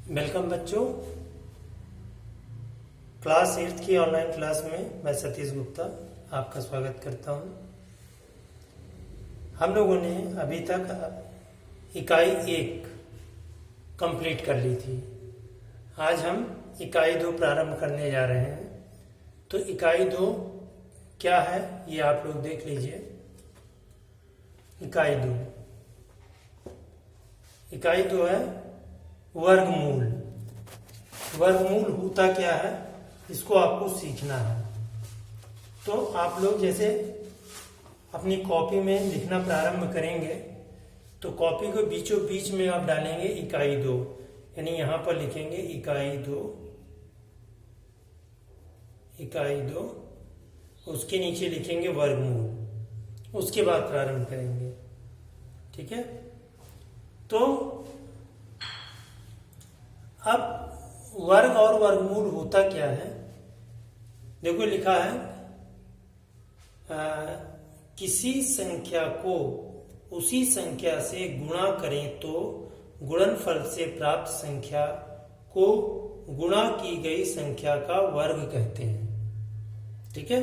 Welcome बच्चों, class 8 की online class में मैं सतीश गुप्ता आपका स्वागत करता हूं। हम लोगों ने अभी तक इकाई 1 कंप्लीट कर ली थी। आज हम इकाई 2 प्रारंभ करने जा रहे हैं। तो इकाई 2 क्या है ये आप लोग देख लीजिए। इकाई 2 है वर्गमूल। वर्गमूल होता क्या है इसको आपको सीखना है। तो आप लोग जैसे अपनी कॉपी में लिखना प्रारंभ करेंगे तो कॉपी को बीचों बीच में आप डालेंगे इकाई 2, यानी यहां पर लिखेंगे इकाई 2, उसके नीचे लिखेंगे वर्गमूल, उसके बाद प्रारंभ करेंगे। ठीक है, तो अब वर्ग और वर्गमूल होता क्या है। देखो लिखा है किसी संख्या को उसी संख्या से गुणा करें तो गुणनफल से प्राप्त संख्या को गुणा की गई संख्या का वर्ग कहते हैं। ठीक है,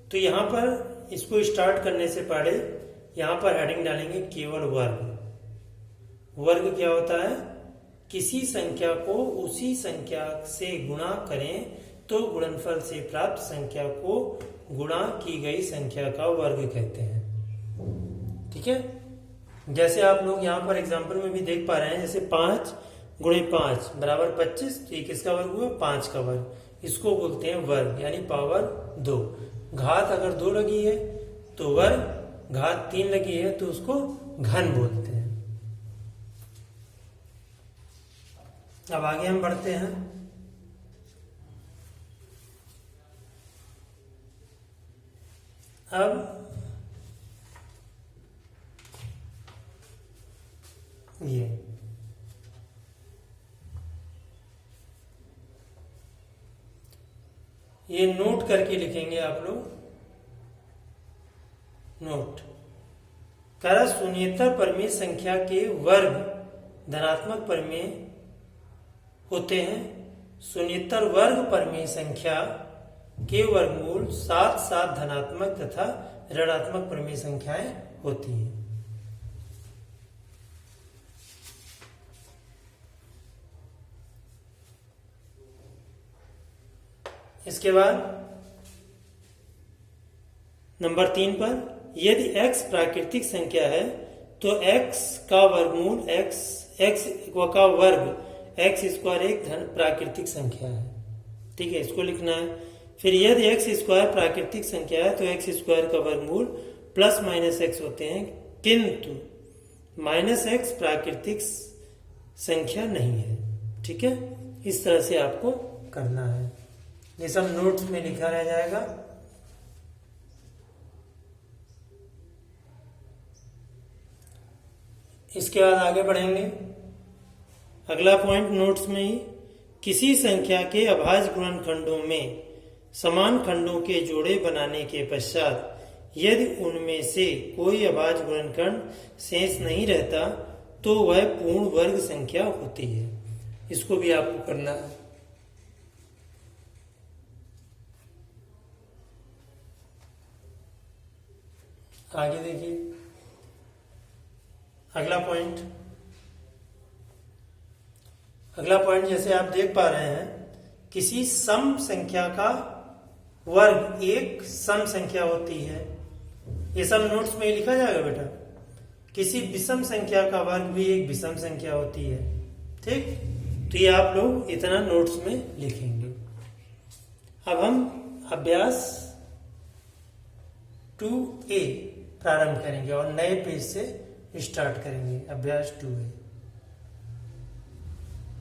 तो यहां पर इसको स्टार्ट करने से पहले यहां पर हेडिंग डालेंगे केवल वर्ग। वर्ग क्या होता है? किसी संख्या को उसी संख्या से गुणा करें तो गुणनफल से प्राप्त संख्या को गुणा की गई संख्या का वर्ग कहते हैं। ठीक है, जैसे आप लोग यहाँ पर एग्जाम्पल में भी देख पा रहे हैं, जैसे 5 गुणे 5 बराबर 25, तो ये किसका वर्ग हुआ? 5 का वर्ग। इसको बोलते हैं वर्ग, यानी पावर 2। घात अगर 2 लगी है तो वर्ग, घात 3 लगी है तो उसको घन बोलते हैं। अब आगे हम बढ़ते हैं। अब ये नोट करके लिखेंगे आप लोग। नोट कर शून्येतर परिमेय संख्या के वर्ग धनात्मक परिमेय होते हैं। शून्येतर वर्ग परिमेय संख्या के वर्गमूल साथ साथ धनात्मक तथा ऋणात्मक परिमेय संख्याएं होती हैं। इसके बाद नंबर 3 पर, यदि x प्राकृतिक संख्या है तो x का वर्गमूल x का वर्ग x स्क्वायर एक धन प्राकृतिक संख्या है। ठीक है, इसको लिखना है। फिर यदि x स्क्वायर प्राकृतिक संख्या है तो x स्क्वायर का वर्गमूल प्लस माइनस x होते हैं, किंतु माइनस x प्राकृतिक संख्या नहीं है। ठीक है, इस तरह से आपको करना है। ये सब नोट्स में लिखा रह जाएगा। इसके बाद आगे बढ़ेंगे। अगला पॉइंट नोट्स में ही, किसी संख्या के अभाज्य गुणनखंडों में समान खंडों के जोड़े बनाने के पश्चात यदि उनमें से कोई अभाज्य गुणनखंड शेष नहीं रहता तो वह पूर्ण वर्ग संख्या होती है। इसको भी आपको करना है। आगे देखिए अगला पॉइंट जैसे आप देख पा रहे हैं, किसी सम संख्या का वर्ग एक सम संख्या होती है। ये सब नोट्स में लिखा जाएगा बेटा। किसी विषम संख्या का वर्ग भी एक विषम संख्या होती है। ठीक, तो ये आप लोग इतना नोट्स में लिखेंगे। अब हम अभ्यास 2A प्रारंभ करेंगे और नए पेज से स्टार्ट करेंगे। अभ्यास 2A।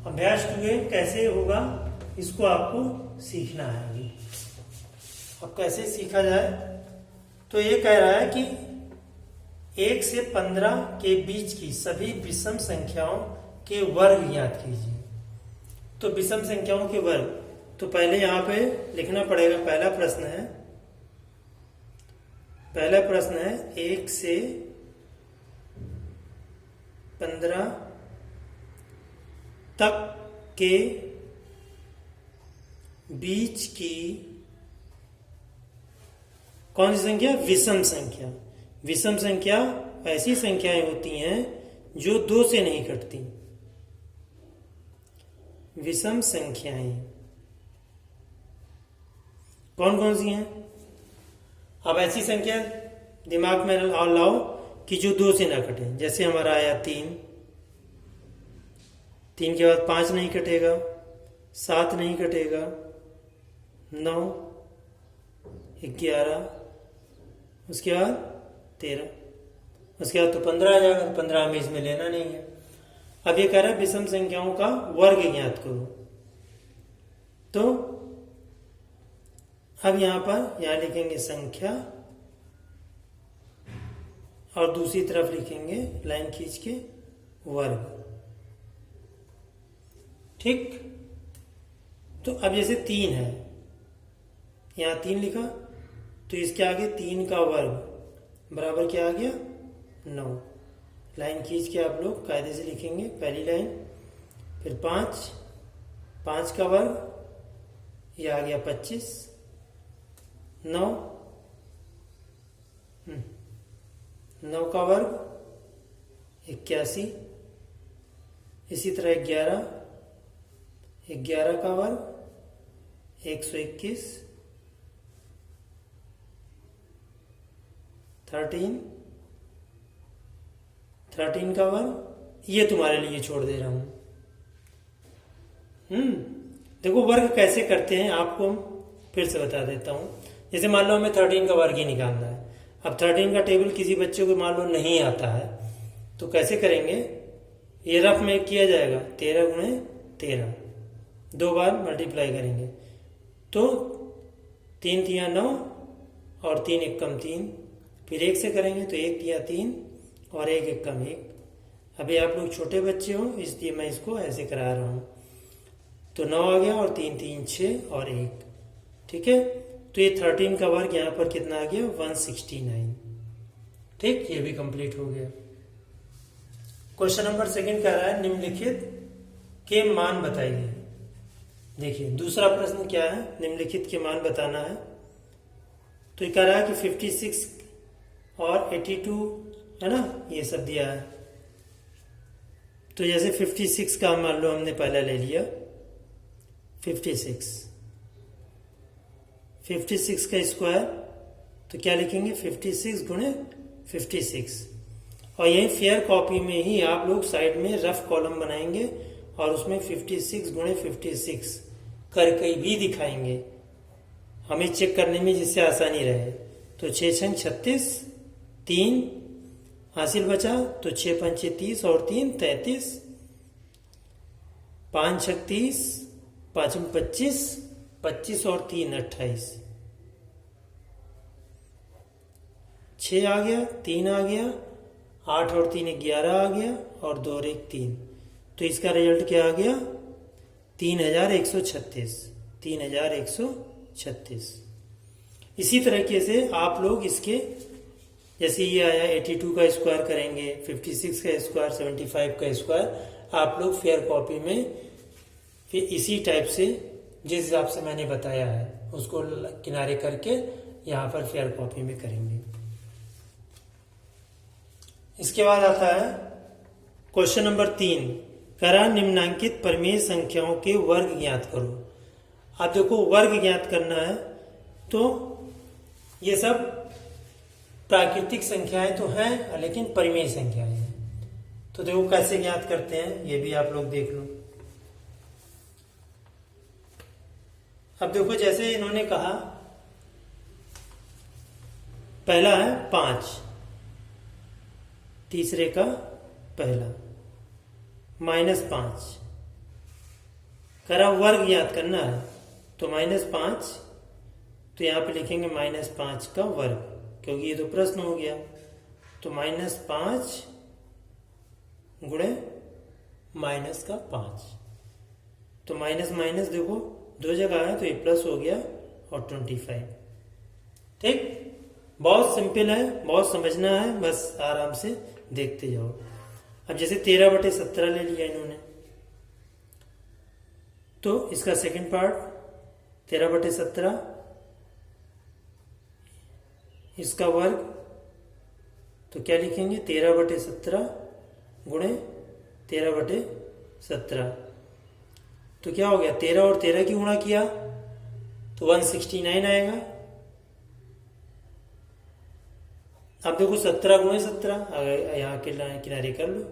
अभ्यास 2A कैसे होगा इसको आपको सीखना है अभी। अब कैसे सीखा जाए, तो ये कह रहा है कि 1 से 15 के बीच की सभी विषम संख्याओं के वर्ग ज्ञात कीजिए। तो विषम संख्याओं के वर्ग, तो पहले यहां पे लिखना पड़ेगा। पहला प्रश्न है 1 से 15 तक के बीच की कौन सी संख्या? विषम संख्या। विषम संख्या ऐसी संख्याएं होती हैं जो 2 से नहीं कटती। विषम संख्याएं कौन कौन सी हैं? अब ऐसी संख्या दिमाग में लाओ कि जो 2 से ना कटे। जैसे हमारा आया 3, 3 के बाद 5 नहीं कटेगा, 7 नहीं कटेगा, 9, 11, उसके बाद 13, उसके बाद तो 15 आ जाएगा। 15 हमें इसमें लेना नहीं है। अब ये कह रहा है विषम संख्याओं का वर्ग ज्ञात करो। तो अब यहां लिखेंगे संख्या और दूसरी तरफ लिखेंगे लाइन खींच के वर्ग। ठीक। तो अब जैसे 3 है, यहां 3 लिखा, तो इसके आगे 3 का वर्ग बराबर क्या आ गया? 9। लाइन खींच के आप लोग कायदे से लिखेंगे पहली लाइन, फिर 5, 5 का वर्ग, ये आ गया 25, 9, 9 का वर्ग 81, इसी तरह 11, 11 का वर्ग 121, 13 का वर्ग, ये तुम्हारे लिए छोड़ दे रहा हूं। देखो वर्ग कैसे करते हैं आपको फिर से बता देता हूं। जैसे मान लो हमें 13 का वर्ग ही निकालना है। अब 13 का टेबल किसी बच्चे को मान लो नहीं आता है, तो कैसे करेंगे? ये रफ में किया जाएगा 13 गुणे 13, 2 बार मल्टीप्लाई करेंगे तो 3 तिया 9 और 3 एकम 3, फिर 1 से करेंगे तो 1 तिया 3 और 1 एकम 1। अभी आप लोग छोटे बच्चे हो इसलिए मैं इसको ऐसे करा रहा हूं। तो 9 आ गया और 3 3 6 और 1। ठीक है, तो ये 13 का वर्ग यहां पर कितना आ गया? 169। ठीक, ये भी कंप्लीट हो गया। क्वेश्चन नंबर 2 कह रहा है निम्नलिखित के मान बताइए। देखिए दूसरा प्रश्न क्या है? निम्नलिखित के मान बताना है। तो ये कह रहा है कि 56 और 82 है ना, ये सब दिया है। तो जैसे 56 का मान लो हमने पहला ले लिया 56 का स्क्वायर, तो क्या लिखेंगे? 56 गुणे 56। और यही फेयर कॉपी में ही आप लोग साइड में रफ कॉलम बनाएंगे और उसमें 56 गुणे 56 करके भी दिखाएंगे, हमें चेक करने में जिससे आसानी रहे। तो 6 छंग 36, 3 हासिल बचा, तो 6 पंचे 30 और 3 33, 5 छक 30, 5 25, 25 और 3 28, 6 आ गया, 3 आ गया, 8 और 3 11 आ गया और 2 और 1 3। तो इसका रिजल्ट क्या आ गया? 3136। 3136। इसी तरीके से आप लोग इसके जैसे ये आया 82 का स्क्वायर करेंगे, 56 का स्क्वायर, 75 का स्क्वायर, आप लोग फेयर कॉपी में फिर इसी टाइप से जिस हिसाब से मैंने बताया है उसको किनारे करके यहाँ पर फेयर कॉपी में करेंगे। इसके बाद आता है क्वेश्चन नंबर 3, करा निम्नांकित परिमेय संख्याओं के वर्ग ज्ञात करो। अब देखो वर्ग ज्ञात करना है तो ये सब प्राकृतिक संख्याएं तो हैं लेकिन परिमेय संख्याएं हैं। तो देखो कैसे ज्ञात करते हैं ये भी आप लोग देख लो। अब देखो जैसे इन्होंने कहा पहला है 5, तीसरे का पहला -5, करा वर्ग ज्ञात करना है तो -5, तो यहां पे लिखेंगे -5 का वर्ग क्योंकि ये तो प्रश्न हो गया। तो -5 गुणे -5, तो माइनस माइनस देखो 2 जगह है तो ये प्लस हो गया और 25। ठीक, बहुत सिंपल है, बहुत समझना है, बस आराम से देखते जाओ। अब जैसे 13/17 ले लिया इन्होंने, तो इसका सेकंड पार्ट 13/17, इसका वर्ग, तो क्या लिखेंगे 13/17 गुणे 13/17। तो क्या हो गया 13 और 13 की गुणा किया तो 169 आएगा। अब देखो 17 गुणे 17 यहाँ के किनारे कर लो।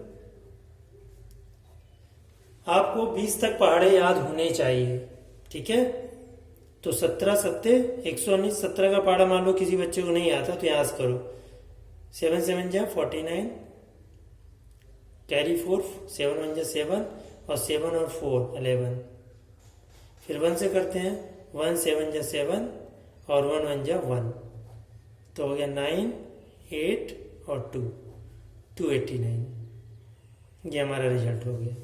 आपको 20 तक पहाड़े याद होने चाहिए, ठीक है। तो 17 सत्ते 119, 17 का पहाड़ा मान लो किसी बच्चे को नहीं आता तो यहाँ से करो। 7 7 जा 49, कैरी 4, 7 1 जा 7 और 7 और 4 11। फिर 1 से करते हैं, 1 7 जा 7 और 1 1 जा 1, तो हो गया 9 8 और 2 289। ये हमारा रिजल्ट हो गया।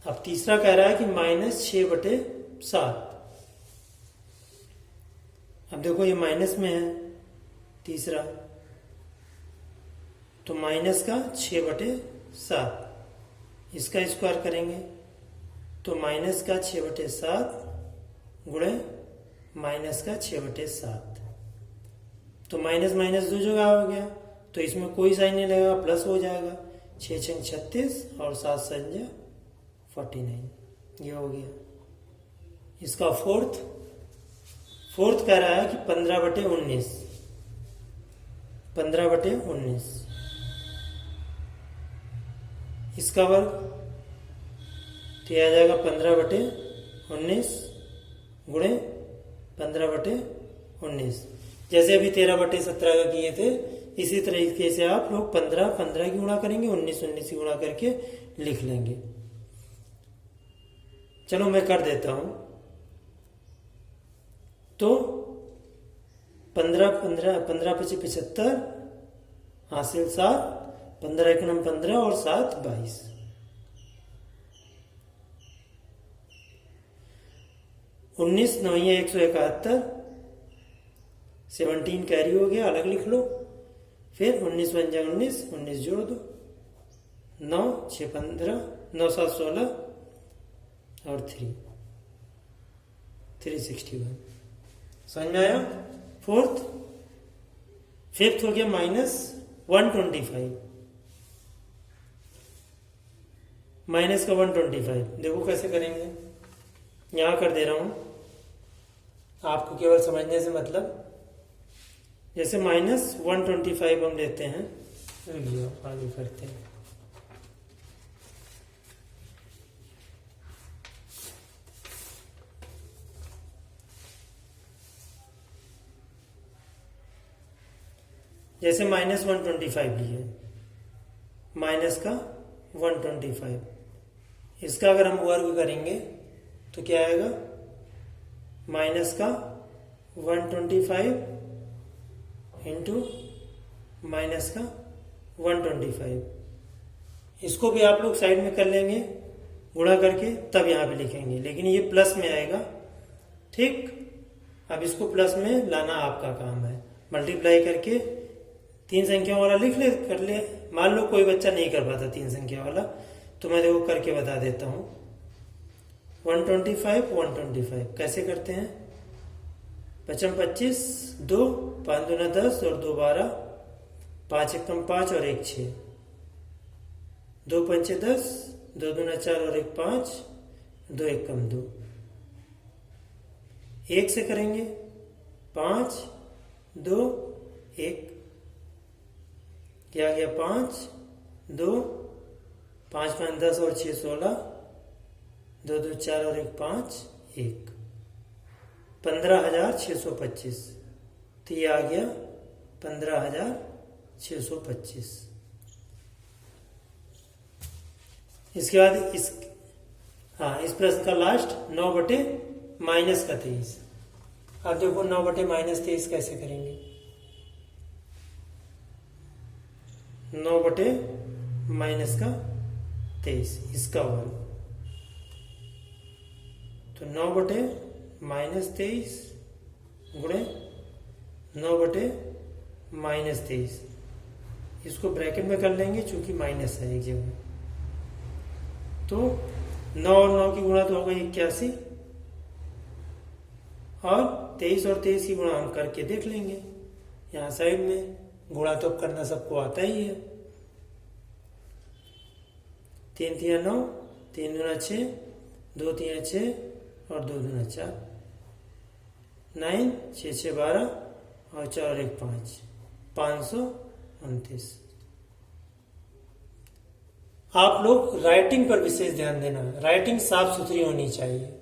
अब तीसरा कह रहा है कि -6/7। अब देखो ये माइनस में है तीसरा, तो माइनस का 6/7, इसका स्क्वायर करेंगे तो माइनस का 6/7 गुणे माइनस का 6/7। तो माइनस माइनस दो जगह हो गया, तो इसमें कोई साइन नहीं लगेगा, प्लस हो जाएगा। 6 6 36 और 7 7 49, ये हो गया। इसका फोर्थ कह रहा है कि 15/19, 15/19, इसका वर्ग, तो यह आ जाएगा 15/19 गुणे 15/19। जैसे अभी 13/17 का किए थे, इसी तरीके से आप लोग 15 15 की गुणा करेंगे, 19 19 की गुणा करके लिख लेंगे। चलो मैं कर देता हूं। तो 15 15 15 25 75 हासिल 7, 15 1 9 15 और 7 22। 19 9 171, 17 कैरी हो गया, अलग लिख लो। फिर 19 1 19, 19 जोड़ दो, 9 6 15, 9 7 16 और 361। समझ में आया। फिफ्थ हो गया -125, माइनस का 125। देखो कैसे करेंगे, यहां कर दे रहा हूं, आपको केवल समझने से मतलब। जैसे -125 हम लेते हैं, आगे करते हैं। जैसे -125 लिए, माइनस का 125, इसका अगर हम वर्ग करेंगे तो क्या आएगा, माइनस का 125 इंटू माइनस का 125। इसको भी आप लोग साइड में कर लेंगे गुणा करके, तब यहां पे लिखेंगे, लेकिन ये प्लस में आएगा, ठीक। अब इसको प्लस में लाना आपका काम है। मल्टीप्लाई करके 3 संख्याओं वाला लिख ले, कर ले। मान लो कोई बच्चा नहीं कर पाता 3 संख्या वाला, तो मैं देखो करके बता देता हूं। 125 कैसे करते हैं, 55 25, 2 5 दूना 10 और 2 12, 5 1 5 और 1 6, 2 5 10, 2 दूना 4 और 1 5, 2 1 2। 1 से करेंगे 5 2 1, क्या गया 5 2, 5 5 10 और 6 16, 2 2 4 और 1 5 1, 15,625। तो ये आ गया 15,625। इसके बाद इस प्रश्न का लास्ट 9/-23। अब देखो 9/-23 कैसे करेंगे। 9/-23 इसका वर्ग, तो 9/-23 गुणे 9/-23, इसको ब्रैकेट में कर लेंगे चूंकि माइनस है एक जगह। तो 9 और 9 की गुणा तो हो गई 81, और 23 और 23 की गुणा हम करके देख लेंगे यहाँ साइड में। गुणा तो करना सबको आता ही है। 3 3 9, 3 दूना 6, 2 3 6 और 2 दूना 4, 9 6 6 12 और 4 और 1 5, 529। आप लोग राइटिंग पर विशेष ध्यान देना, राइटिंग साफ सुथरी होनी चाहिए।